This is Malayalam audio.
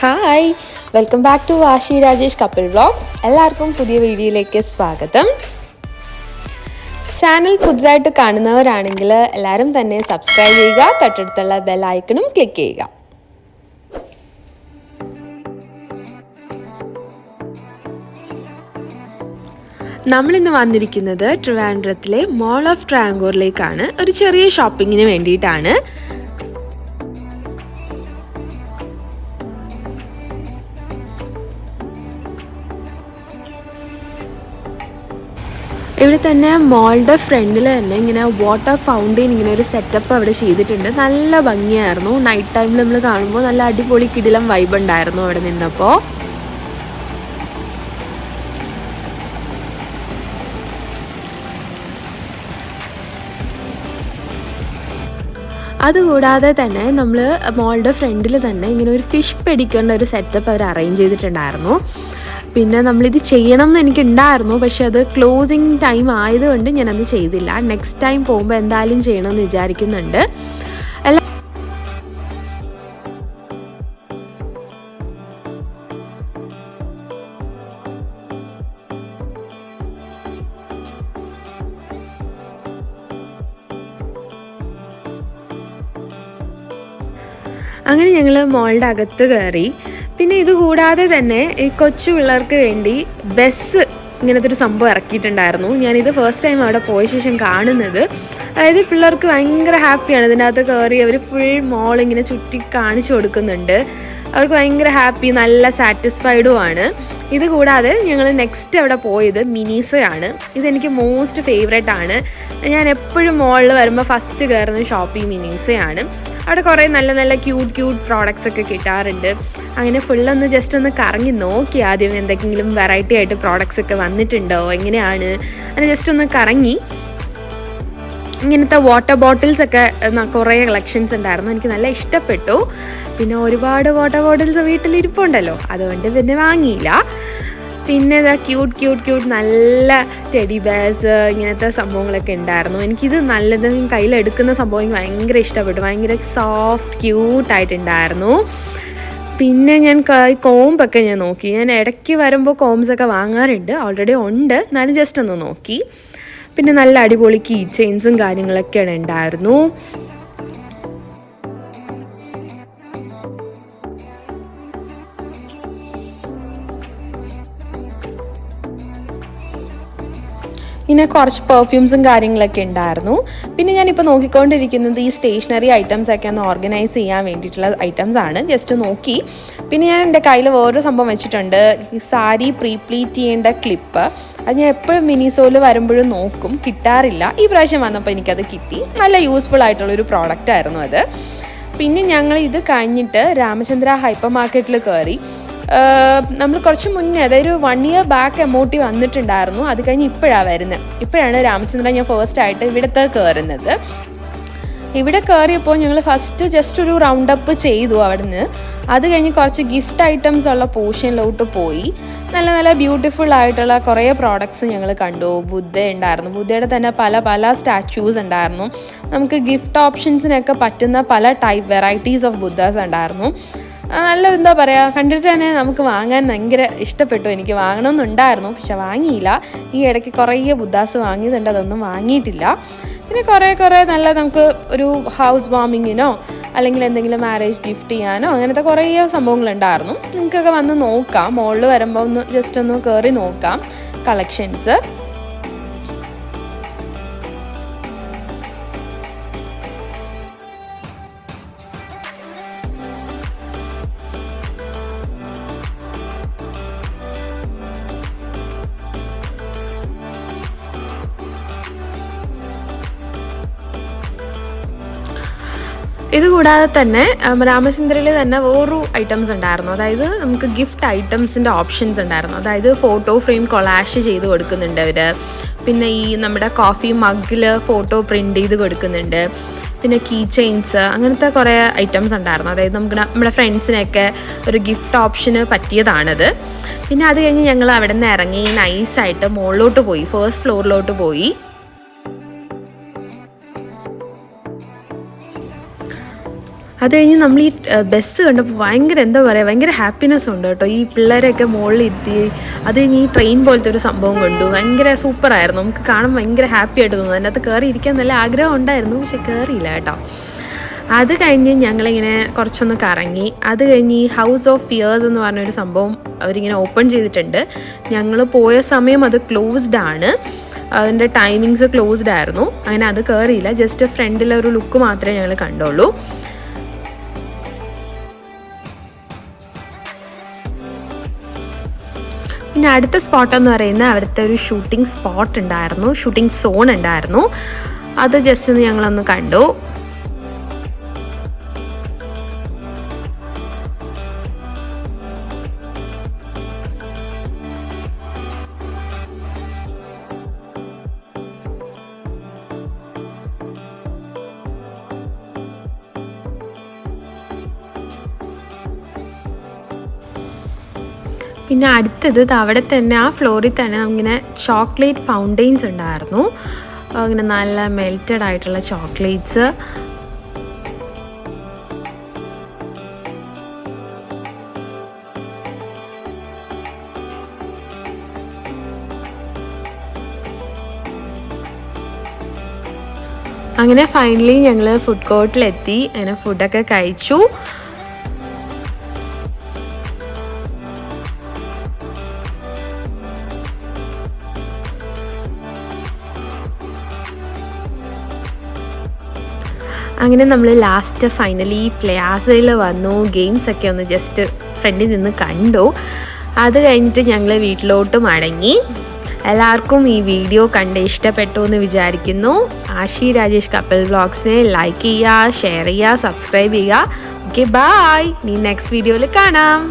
Hi, welcome back to Vashi Rajesh couple vlogs. എല്ലാവർക്കും പുതിയ വീഡിയോയിലേക്ക് സ്വാഗതം. ചാനൽ പുതുതായിട്ട് കാണുന്നവരാണെങ്കിൽ എല്ലാവരും തന്നെ സബ്സ്ക്രൈബ് ചെയ്യുക, തൊട്ടടുത്തുള്ള ബെൽ ഐക്കണും ക്ലിക്ക് ചെയ്യുക. നമ്മളിന്ന് വന്നിരിക്കുന്നത് ട്രിവാൻഡ്രത്തിലെ മോൾ ഓഫ് ട്രയാങ്കൂറിലേക്കാണ്. ഒരു ചെറിയ ഷോപ്പിങ്ങിന് വേണ്ടിയിട്ടാണ്. ഇവിടെ തന്നെ മോളുടെ ഫ്രണ്ടിൽ തന്നെ ഇങ്ങനെ വാട്ടർ ഫൗണ്ടെയിൻ ഇങ്ങനെ ഒരു സെറ്റപ്പ് അവിടെ ചെയ്തിട്ടുണ്ട്. നല്ല ഭംഗിയായിരുന്നു. നൈറ്റ് ടൈമിൽ നമ്മൾ കാണുമ്പോൾ നല്ല അടിപൊളി കിടിലം വൈബ് ഉണ്ടായിരുന്നു അവിടെ നിന്നപ്പോൾ. അതുകൂടാതെ തന്നെ നമ്മൾ മോളുടെ ഫ്രണ്ടിൽ തന്നെ ഇങ്ങനെ ഒരു ഫിഷ് പിടിക്കേണ്ട ഒരു സെറ്റപ്പ് അവർ അറേഞ്ച് ചെയ്തിട്ടുണ്ടായിരുന്നു. പിന്നെ നമ്മളിത് ചെയ്യണം എന്ന് എനിക്കുണ്ടായിരുന്നു, പക്ഷെ അത് ക്ലോസിങ് ടൈം ആയതുകൊണ്ട് ഞാനത് ചെയ്തില്ല. നെക്സ്റ്റ് ടൈം പോകുമ്പോൾ എന്തായാലും ചെയ്യണമെന്ന് വിചാരിക്കുന്നുണ്ട്. അങ്ങനെ ഞങ്ങൾ മോളുടെ അകത്ത് കയറി. പിന്നെ ഇതുകൂടാതെ തന്നെ ഈ കൊച്ചു പിള്ളേർക്ക് വേണ്ടി ബസ് ഇങ്ങനത്തെ ഒരു സംഭവം ഇറക്കിയിട്ടുണ്ടായിരുന്നു. ഞാനിത് ഫസ്റ്റ് ടൈം അവിടെ പോയ ശേഷം കാണുന്നത്. അതായത് പിള്ളേർക്ക് ഭയങ്കര ഹാപ്പിയാണ് ഇതിനകത്ത് കയറി. അവർ ഫുൾ മോൾ ഇങ്ങനെ ചുറ്റി കാണിച്ചു കൊടുക്കുന്നുണ്ട്. അവർക്ക് ഭയങ്കര ഹാപ്പി, നല്ല സാറ്റിസ്ഫൈഡും ആണ്. ഇതുകൂടാതെ ഞങ്ങൾ നെക്സ്റ്റ് അവിടെ പോയത് മിനീസോയാണ്. ഇതെനിക്ക് മോസ്റ്റ് ഫേവറേറ്റ് ആണ്. ഞാൻ എപ്പോഴും മോളിൽ വരുമ്പോൾ ഫസ്റ്റ് കയറുന്ന ഷോപ്പ് ഈ മിനീസോയാണ്. അവിടെ കുറേ നല്ല നല്ല ക്യൂട്ട് പ്രോഡക്റ്റ്സ് ഒക്കെ കിട്ടാറുണ്ട്. അങ്ങനെ ഫുള്ളൊന്ന് ജസ്റ്റ് ഒന്ന് കറങ്ങി നോക്കി ആദ്യം എന്തെങ്കിലും വെറൈറ്റി ആയിട്ട് പ്രോഡക്റ്റ്സ് ഒക്കെ വന്നിട്ടുണ്ടോ, എങ്ങനെയാണ് അങ്ങനെ ജസ്റ്റ് ഒന്ന് കറങ്ങി. ഇങ്ങനത്തെ വാട്ടർ ബോട്ടിൽസ് ഒക്കെ കുറേ കളക്ഷൻസ് ഉണ്ടായിരുന്നു. എനിക്ക് നല്ല ഇഷ്ടപ്പെട്ടു. പിന്നെ ഒരുപാട് വാട്ടർ ബോട്ടിൽസ് വീട്ടിലിരിപ്പുണ്ടല്ലോ, അതുകൊണ്ട് പിന്നെ വാങ്ങിയില്ല. പിന്നെ ഇതാ ക്യൂട്ട് നല്ല ടെഡി ബേഴ്സ് ഇങ്ങനത്തെ സംഭവങ്ങളൊക്കെ ഉണ്ടായിരുന്നു. എനിക്കിത് നല്ലത് കയ്യിലെടുക്കുന്ന സംഭവം എനിക്ക് ഭയങ്കര ഇഷ്ടപ്പെട്ടു. ഭയങ്കര സോഫ്റ്റ് ക്യൂട്ടായിട്ടുണ്ടായിരുന്നു. പിന്നെ ഞാൻ കോംബൊക്കെ ഞാൻ നോക്കി. ഞാൻ ഇടയ്ക്ക് വരുമ്പോൾ കോംസൊക്കെ വാങ്ങാറുണ്ട്, ഓൾറെഡി ഉണ്ട്, എന്നാലും ജസ്റ്റ് ഒന്ന് നോക്കി. പിന്നെ നല്ല അടിപൊളി കീ ചെയിൻസും കാര്യങ്ങളൊക്കെയാണ് ഉണ്ടായിരുന്നു. പിന്നെ കുറച്ച് പെർഫ്യൂംസും കാര്യങ്ങളൊക്കെ ഉണ്ടായിരുന്നു. പിന്നെ ഞാനിപ്പോൾ നോക്കിക്കൊണ്ടിരിക്കുന്നത് ഈ സ്റ്റേഷനറി ഐറ്റംസ് ഒക്കെ ഒന്ന് ഓർഗനൈസ് ചെയ്യാൻ വേണ്ടിയിട്ടുള്ള ഐറ്റംസ് ആണ്. ജസ്റ്റ് നോക്കി. പിന്നെ ഞാൻ എൻ്റെ കയ്യിൽ വേറൊരു സംഭവം വെച്ചിട്ടുണ്ട്, ഈ സാരി പ്രീപ്ലീറ്റ് ചെയ്യേണ്ട ക്ലിപ്പ്. അത് ഞാൻ എപ്പോഴും മിനിസോയിൽ വരുമ്പോഴും നോക്കും, കിട്ടാറില്ല. ഈ പ്രാവശ്യം വന്നപ്പോൾ എനിക്കത് കിട്ടി. നല്ല യൂസ്ഫുൾ ആയിട്ടുള്ളൊരു പ്രോഡക്റ്റ് ആയിരുന്നു അത്. പിന്നെ ഞങ്ങൾ ഇത് കഴിഞ്ഞിട്ട് രാമചന്ദ്ര ഹൈപ്പർ മാർക്കറ്റിൽ കയറി. നമ്മൾ കുറച്ച് മുന്നേ, അതായത് 1 year ബാക്ക് എമൗട്ടി വന്നിട്ടുണ്ടായിരുന്നു. അത് കഴിഞ്ഞ് ഇപ്പോഴാണ് രാമചന്ദ്രൻ ഞാൻ ഫസ്റ്റ് ആയിട്ട് ഇവിടുത്തെ കയറുന്നത്. ഇവിടെ കയറിയപ്പോൾ ഞങ്ങൾ ഫസ്റ്റ് ജസ്റ്റ് ഒരു റൗണ്ട് അപ്പ് ചെയ്തു അവിടുന്ന്. അത് കഴിഞ്ഞ് കുറച്ച് ഗിഫ്റ്റ് ഐറ്റംസ് ഉള്ള പോർഷനിലോട്ട് പോയി. നല്ല നല്ല ബ്യൂട്ടിഫുൾ ആയിട്ടുള്ള കുറേ പ്രോഡക്ട്സ് ഞങ്ങൾ കണ്ടു. ബുദ്ധ ഉണ്ടായിരുന്നു. ബുദ്ധയുടെ തന്നെ പല സ്റ്റാച്യൂസ് ഉണ്ടായിരുന്നു. നമുക്ക് ഗിഫ്റ്റ് ഓപ്ഷൻസിനൊക്കെ പറ്റുന്ന പല ടൈപ്പ് വെറൈറ്റീസ് ഓഫ് ബുദ്ധാസ് ഉണ്ടായിരുന്നു. നല്ല എന്താ പറയുക, കണ്ടിട്ട് തന്നെ നമുക്ക് വാങ്ങാൻ ഭയങ്കര ഇഷ്ടപ്പെട്ടു. എനിക്ക് വാങ്ങണമെന്നുണ്ടായിരുന്നു, പക്ഷെ വാങ്ങിയില്ല. ഈ ഇടയ്ക്ക് കുറേ ബുദ്ധാസ് വാങ്ങിയതുണ്ട്, അതൊന്നും വാങ്ങിയിട്ടില്ല. പിന്നെ കുറേ നല്ല നമുക്ക് ഒരു ഹൗസ് വാമിങ്ങിനോ അല്ലെങ്കിൽ എന്തെങ്കിലും മാരേജ് ഗിഫ്റ്റ് ചെയ്യാനോ അങ്ങനത്തെ കുറേ സംഭവങ്ങളുണ്ടായിരുന്നു. നിങ്ങൾക്കൊക്കെ വന്ന് നോക്കാം. മോളിൽ വരുമ്പോൾ ഒന്ന് ജസ്റ്റ് ഒന്ന് കയറി നോക്കാം കളക്ഷൻസ്. ഇതുകൂടാതെ തന്നെ രാമചന്ദ്രയിൽ തന്നെ വേറൊരു ഐറ്റംസ് ഉണ്ടായിരുന്നു. അതായത് നമുക്ക് ഗിഫ്റ്റ് ഐറ്റംസിൻ്റെ ഓപ്ഷൻസ് ഉണ്ടായിരുന്നു. അതായത് ഫോട്ടോ ഫ്രെയിം കൊളാഷ് ചെയ്ത് കൊടുക്കുന്നുണ്ട് അവർ. പിന്നെ ഈ നമ്മുടെ കോഫി മഗ്ഗിൽ ഫോട്ടോ പ്രിൻ്റ് ചെയ്ത് കൊടുക്കുന്നുണ്ട്. പിന്നെ കീ ചെയിൻസ്, അങ്ങനത്തെ കുറേ ഐറ്റംസ് ഉണ്ടായിരുന്നു. അതായത് നമുക്ക് നമ്മുടെ ഫ്രണ്ട്സിനൊക്കെ ഒരു ഗിഫ്റ്റ് ഓപ്ഷന് പറ്റിയതാണത്. പിന്നെ അത് കഴിഞ്ഞ് ഞങ്ങൾ അവിടെ നിന്ന് ഇറങ്ങി നൈസായിട്ട് മുകളിലോട്ട് പോയി, ഫസ്റ്റ് ഫ്ലോറിലോട്ട് പോയി. അത് കഴിഞ്ഞ് നമ്മൾ ഈ ബസ് കണ്ടപ്പോൾ ഭയങ്കര എന്താ പറയുക, ഭയങ്കര ഹാപ്പിനെസ് ഉണ്ട് കേട്ടോ. ഈ പിള്ളേരൊക്കെ മുകളിൽ ഇരുത്തി അത് കഴിഞ്ഞ് ഈ ട്രെയിൻ പോലത്തെ ഒരു സംഭവം കണ്ടു. ഭയങ്കര സൂപ്പറായിരുന്നു. നമുക്ക് കാണാൻ ഭയങ്കര ഹാപ്പി ആയിട്ട് തോന്നുന്നു. അതിനകത്ത് കയറി ഇരിക്കാൻ നല്ല ആഗ്രഹം ഉണ്ടായിരുന്നു, പക്ഷെ കയറിയില്ല കേട്ടോ. അത് കഴിഞ്ഞ് ഞങ്ങളിങ്ങനെ കുറച്ചൊന്ന് കറങ്ങി. അത് കഴിഞ്ഞ് ഈ ഹൗസ് ഓഫ് ഫിയേഴ്സ് എന്ന് പറഞ്ഞൊരു സംഭവം അവരിങ്ങനെ ഓപ്പൺ ചെയ്തിട്ടുണ്ട്. ഞങ്ങൾ പോയ സമയം അത് ക്ലോസ്ഡ് ആണ്, അതിൻ്റെ ടൈമിങ്സ് ക്ലോസ്ഡ് ആയിരുന്നു. അങ്ങനെ അത് കയറിയില്ല, ജസ്റ്റ് ഫ്രണ്ടിലെ ഒരു ലുക്ക് മാത്രമേ ഞങ്ങൾ കണ്ടുള്ളൂ. പിന്നെ അടുത്ത സ്പോട്ടെന്ന് പറയുന്നത് അവിടുത്തെ ഒരു ഷൂട്ടിംഗ് സ്പോട്ട് ഉണ്ടായിരുന്നു, ഷൂട്ടിംഗ് സോൺ ഉണ്ടായിരുന്നു. അത് ജസ്റ്റ് ഒന്ന് ഞങ്ങളൊന്ന് കണ്ടു. പിന്നെ അടുത്തത് അവിടെ തന്നെ ആ ഫ്ലോറിൽ തന്നെ ഇങ്ങനെ ചോക്ലേറ്റ് ഫൗണ്ടെയിൻസ് ഉണ്ടായിരുന്നു. അങ്ങനെ നല്ല മെൽറ്റഡ് ആയിട്ടുള്ള ചോക്ലേറ്റ്സ്. അങ്ങനെ ഫൈനലി ഞങ്ങൾ ഫുഡ് കോർട്ടിലെത്തി. അങ്ങനെ ഫുഡൊക്കെ കഴിച്ചു. അങ്ങനെ നമ്മൾ ലാസ്റ്റ് ഫൈനലി പ്ലാസയിൽ വന്നു. ഗെയിംസൊക്കെ ഒന്ന് ജസ്റ്റ് ഫ്രണ്ടിൽ നിന്ന് കണ്ടു. അത് കഴിഞ്ഞിട്ട് ഞങ്ങൾ വീട്ടിലോട്ട് മടങ്ങി. എല്ലാവർക്കും ഈ വീഡിയോ കണ്ട് ഇഷ്ടപ്പെട്ടു എന്ന് വിചാരിക്കുന്നു. ആഷി രാജേഷ് കപ്പിൾ വ്ളോഗ്സിനെ ലൈക്ക് ചെയ്യുക, ഷെയർ ചെയ്യുക, സബ്സ്ക്രൈബ് ചെയ്യുക. Okay, bye. ഇനി നെക്സ്റ്റ് വീഡിയോയിൽ കാണാം.